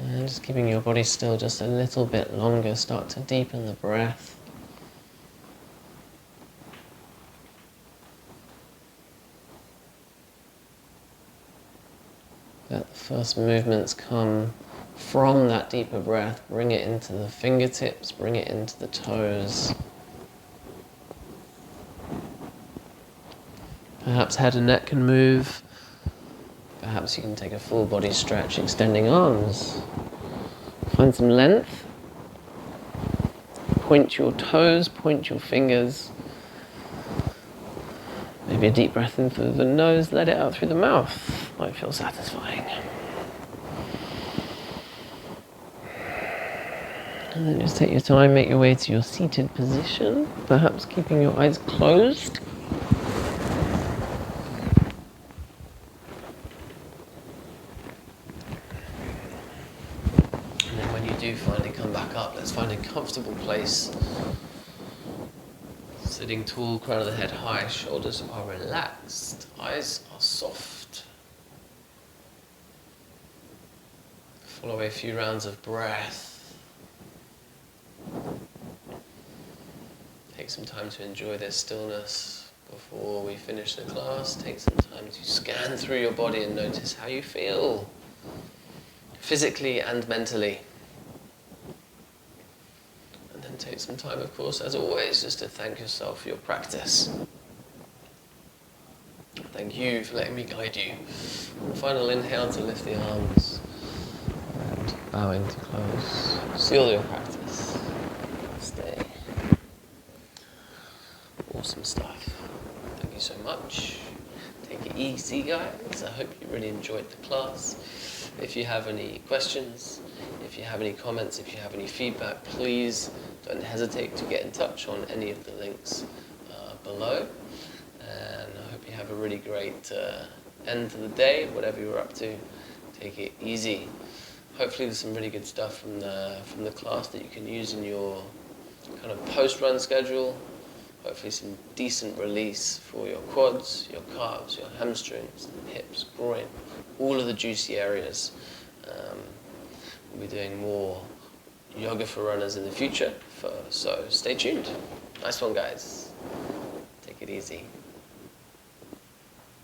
And just keeping your body still just a little bit longer, start to deepen the breath. Let the first movements come from that deeper breath. Bring it into the fingertips, bring it into the toes. Perhaps head and neck can move. Perhaps you can take a full body stretch, extending arms. Find some length. Point your toes, point your fingers. Maybe a deep breath in through the nose, let it out through the mouth. Might feel satisfying. And then just take your time, make your way to your seated position, perhaps keeping your eyes closed. And then when you do finally come back up, let's find a comfortable place. Sitting tall, crown of the head high, shoulders are relaxed, eyes are soft. Follow a few rounds of breath. Take some time to enjoy this stillness before we finish the class. Take some time to scan through your body and notice how you feel, physically and mentally. And then take some time, of course, as always, just to thank yourself for your practice. Thank you for letting me guide you. And final inhale to lift the arms and bowing to close. Seal your practice. Stay. Awesome stuff. Thank you so much. Take it easy, guys. I hope you really enjoyed the class. If you have any questions, if you have any comments, if you have any feedback, please don't hesitate to get in touch on any of the links below. And I hope you have a really great end to the day, whatever you're up to. Take it easy. Hopefully there's some really good stuff from the class that you can use in your kind of post-run schedule. Hopefully some decent release for your quads, your calves, your hamstrings, hips, groin, all of the juicy areas. We'll be doing more yoga for runners in the future, so stay tuned. Nice one, guys. Take it easy.